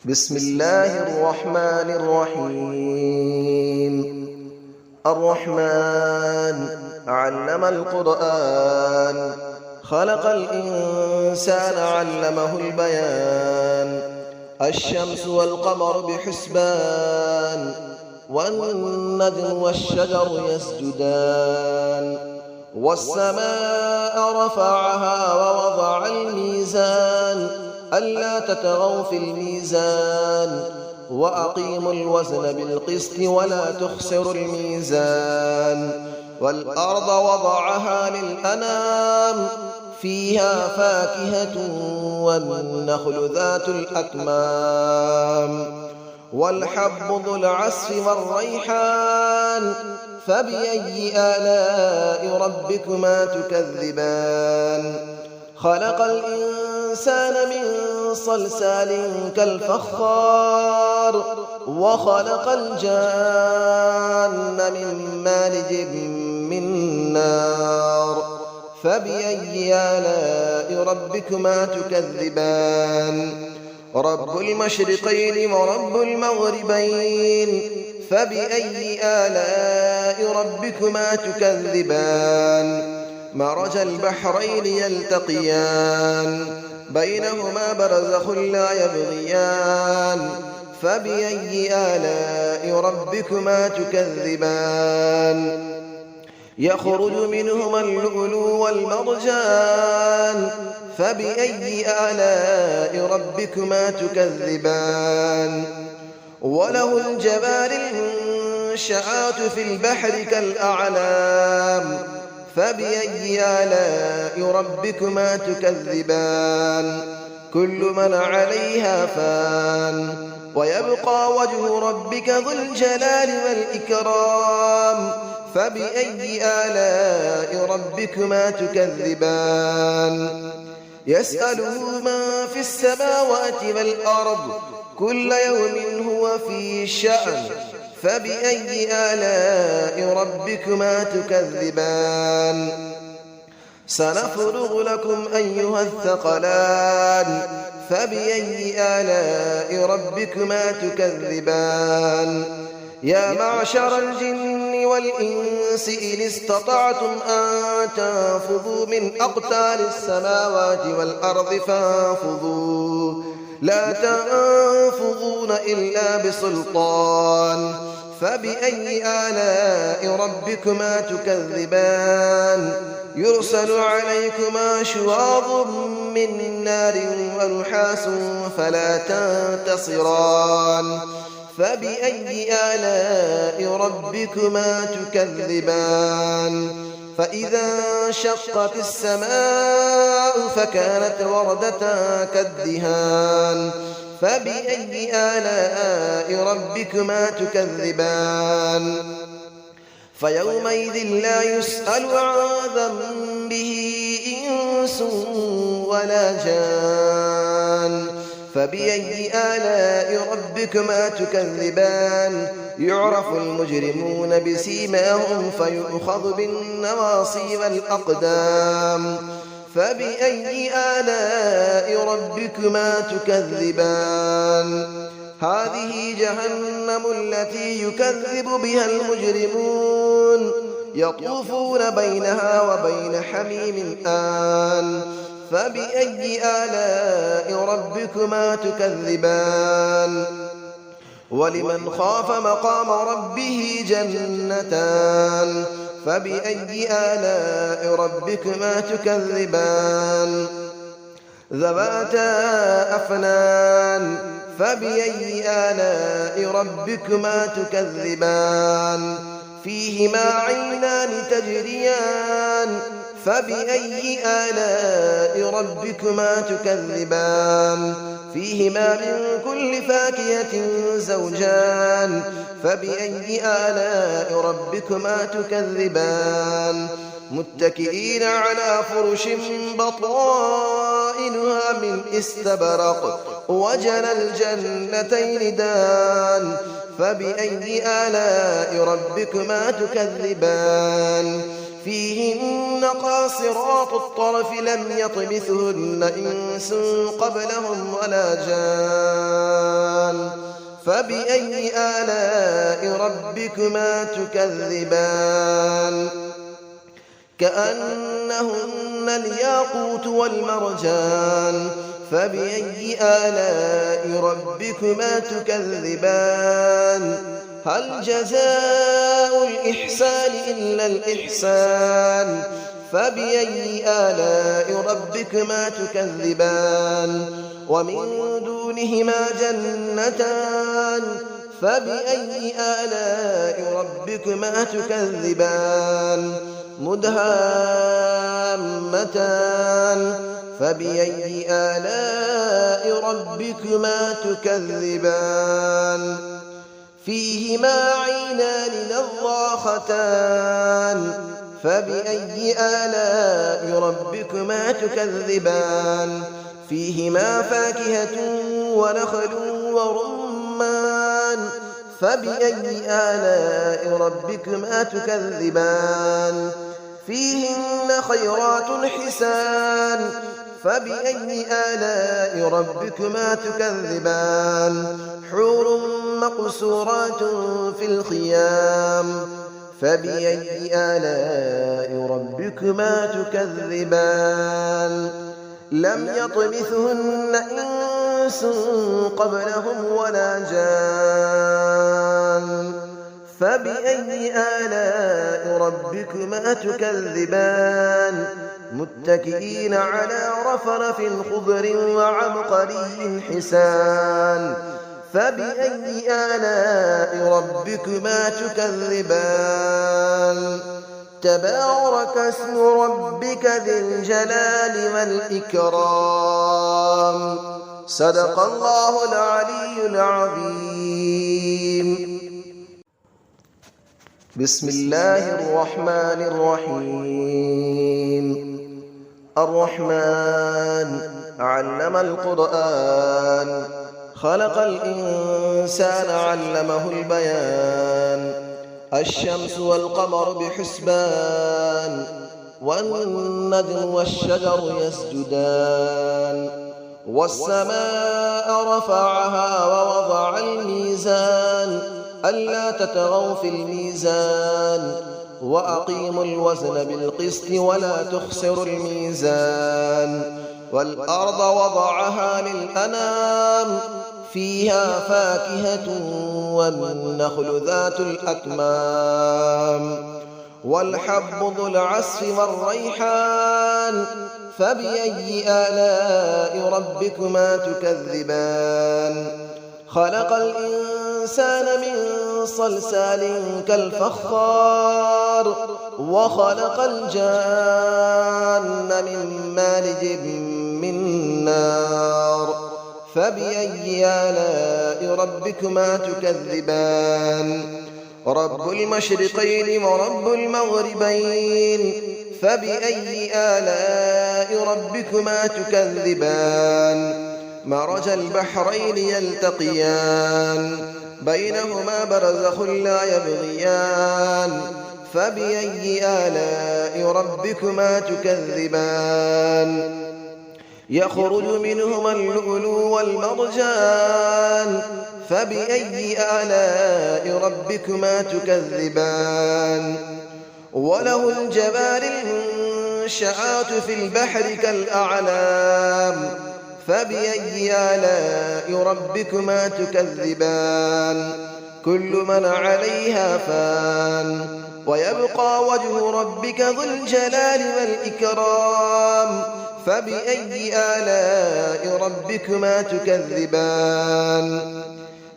بسم الله الرحمن الرحيم. الرحمن علم القرآن، خلق الإنسان علمه البيان. الشمس والقمر بحسبان، والنجم والشجر يسجدان. والسماء رفعها ووضع الميزان، ألا تطغوا في الميزان، وأقيموا الوزن بالقسط ولا تخسروا الميزان. والأرض وضعها للأنام، فيها فاكهة والنخل ذات الأكمام. والحب ذو العصف والريحان، فبأي آلاء ربكما تكذبان. خلق الإنسان من صلصال كالفخار، وخلق الجان من مارج من نار. فبأي آلاء ربكما تكذبان. رب المشرقين ورب المغربين، فبأي آلاء ربكما تكذبان. مرج البحرين يلتقيان، بينهما برزخ لا يبغيان. فبأي آلاء ربكما تكذبان. يخرج منهما اللؤلؤ والمرجان، فبأي آلاء ربكما تكذبان. وله الجوار المنشآت في البحر كالأعلام، فبأي آلاء ربكما تكذبان. كل من عليها فان، ويبقى وجه ربك ذو الجلال والإكرام. فبأي آلاء ربكما تكذبان. يسأله من في السماوات والأرض، كل يوم هو في شأن. فبأي آلاء ربكما تكذبان. سنفرغ لكم أيها الثقلان، فبأي آلاء ربكما تكذبان. يا معشر الجن والإنس إن استطعتم أن تنفذوا من أقطار السماوات والأرض فانفذوا، لا تنفذون إلا بسلطان. فبأي آلاء ربكما تكذبان. يرسل عليكما شواظ من نار ونحاس فلا تنتصران. فبأي آلاء ربكما تكذبان. فإذا انشقت السماء فكانت وردة كالدهان. فبأي آلاء ربكما تكذبان. فيومئذ لا يسأل عن ذنبه إنس ولا جان. فبأي آلاء ربكما تكذبان. يعرف المجرمون بسيماهم فيؤخذ بالنواصي والأقدام. فبأي آلاء ربكما تكذبان. هذه جهنم التي يكذب بها المجرمون، يطوفون بينها وبين حميم آن. فبأي آلاء ربكما تكذبان. ولمن خاف مقام ربه جنتان. فبأي آلاء ربكما تكذبان. ذواتا أفنان. فبأي آلاء ربكما تكذبان. فيهما عينان تجريان. فبأي آلاء ربكما تكذبان. فيهما من كل فاكهة زوجان. فبأي آلاء ربكما تكذبان. متكئين على فرش بطائنها من استبرق، وجنى الجنتين دان. فبأي آلاء ربكما تكذبان. فيهن قاصرات الطرف لم يطمثهن إنس قبلهم ولا جان. فبأي آلاء ربكما تكذبان كأنهن الياقوت والمرجان فبأي آلاء ربكما تكذبان هل جزاء الإحسان إلا الإحسان فبأي آلاء ربكما تكذبان ومن دونهما جنتان فبأي آلاء ربكما تكذبان مدهامتان فبأي آلاء ربكما تكذبان فيهما عينان نضاختان فبأي آلاء ربكما تكذبان فيهما فاكهة ونخل ورمان فبأي آلاء ربكما تكذبان فيهن خيرات حسان فبأي آلاء ربكما تكذبان حور مقصورات في الخيام فبأي آلاء ربكما تكذبان لم يطمثهن إنس قبلهم ولا جان فبأي آلاء ربكما تكذبان متكئين على رفرف خضر وعبقري حسان فبأي آلاء ربكما تكذبان تبارك اسم ربك ذي الجلال والإكرام صدق الله العلي العظيم بسم الله الرحمن الرحيم الرحمن علم القرآن خلق الإنسان علمه البيان الشمس والقمر بحسبان والنجم والشجر يسجدان والسماء رفعها ووضع الميزان ألا تطغوا في الميزان وأقيموا الوزن بالقسط ولا تخسروا الميزان والأرض وضعها للأنام فيها فاكهة والنخل ذات الأكمام والحب ذو العصف والريحان فبأي آلاء ربكما تكذبان خلق الإنسان من صلصال كالفخار وخلق الجان من مارج من نار فبأي آلاء ربكما تكذبان رب المشرقين ورب المغربين فبأي آلاء ربكما تكذبان مرج البحرين يلتقيان بينهما برزخ لا يبغيان فبأي آلاء ربكما تكذبان يخرج منهما اللؤلؤ والمرجان فبأي آلاء ربكما تكذبان وله الجبال المنشآت في البحر كالأعلام فبأي آلاء ربكما تكذبان كل من عليها فان ويبقى وجه ربك ذو الجلال والإكرام فبأي آلاء ربكما تكذبان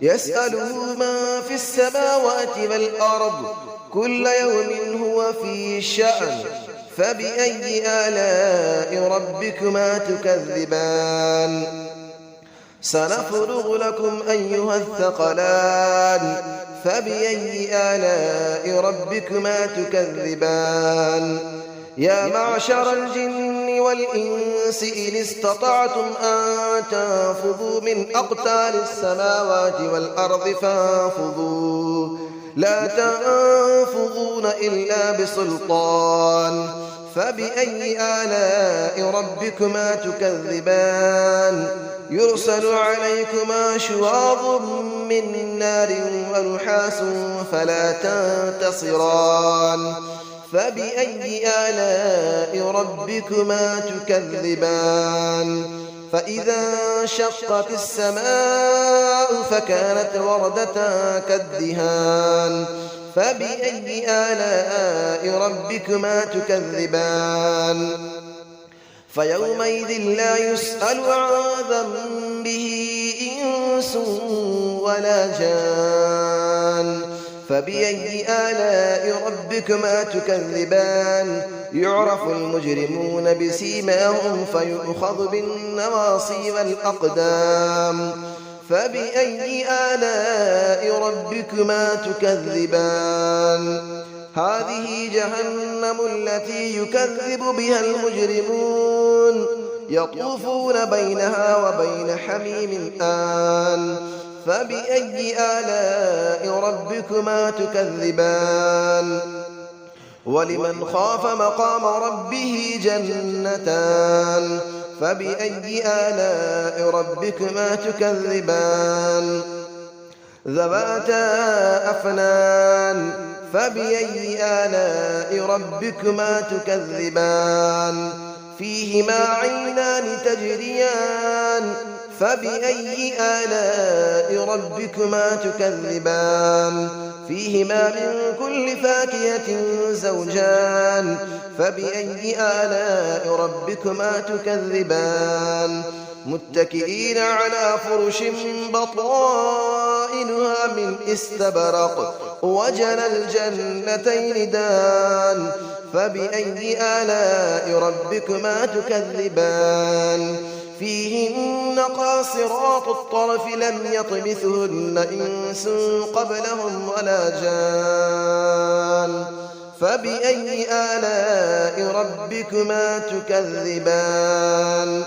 يسأله من في السماوات والأرض كل يوم هو في شأن فبأي آلاء ربكما تكذبان سنفرغ لكم أيها الثقلان فبأي آلاء ربكما تكذبان يا معشر الجن والإنس إن استطعتم أن تنفذوا من أقطار السماوات والأرض فانفذوا لا تنفذون إلا بسلطان فبأي آلاء ربكما تكذبان يرسل عليكما شواظ من نار ونحاس فلا تنتصران فبأي آلاء ربكما تكذبان فإذا انشقت السماء فكانت وردة كالدهان فبأي آلاء ربكما تكذبان فيومئذ لا يسأل عن ذنبه إنس ولا جان فبأي آلاء ربكما تكذبان يعرف المجرمون بسيماهم فيؤخذ بالنواصي والأقدام فبأي آلاء ربكما تكذبان هذه جهنم التي يكذب بها المجرمون يطوفون بينها وبين حميم آن فبأي آلاء ربكما تكذبان ولمن خاف مقام ربه جنتان فبأي آلاء ربكما تكذبان ذواتا أفنان فبأي آلاء ربكما تكذبان فيهما عينان تجريان فبأي آلاء ربكما تكذبان فيهما من كل فاكهة زوجان فبأي آلاء ربكما تكذبان متكئين على فرش بطائنها من استبرق وجنى الجنتين دان فبأي آلاء ربكما تكذبان فيهن قاصرات الطرف لم يطمثهن إنس قبلهم ولا جان فبأي آلاء ربكما تكذبان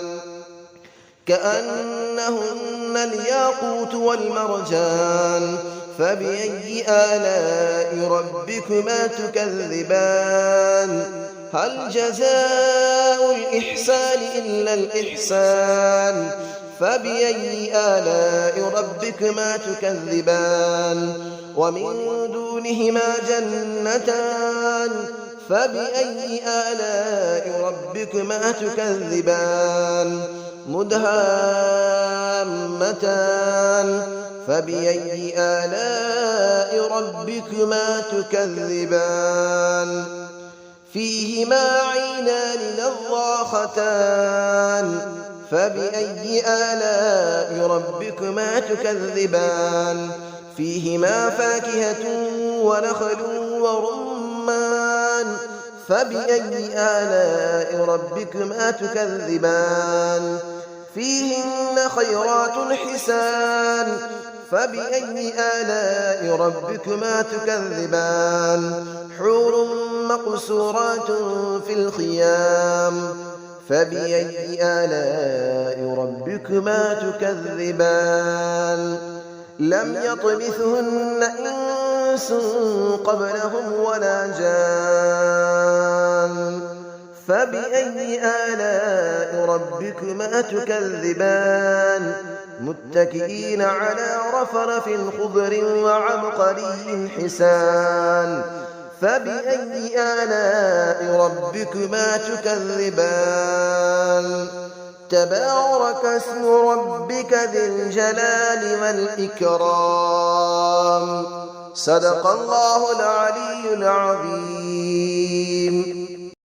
كأنهن الياقوت والمرجان فبأي آلاء ربكما تكذبان هل جزاء الإحسان إلا الإحسان فبأي آلاء ربكما تكذبان ومن دونهما جنتان فبأي آلاء ربكما تكذبان مدهامتان فبأي آلاء ربكما تكذبان فيهما عينان نضاختان فبأي آلاء ربكما تكذبان فيهما فاكهة ونخل ورمان فبأي آلاء ربكما تكذبان فيهن خيرات حسان فبأي آلاء ربكما تكذبان حور مقصورات في الخيام فبأي آلاء ربكما تكذبان لم يطمثهن إنس قبلهم ولا جان فبأي آلاء ربكما تكذبان متكئين على رفرف خضر وعبقري حسان فبأي آلاء ربكما تكذبان تبارك اسم ربك ذي الجلال والإكرام صدق الله العلي العظيم.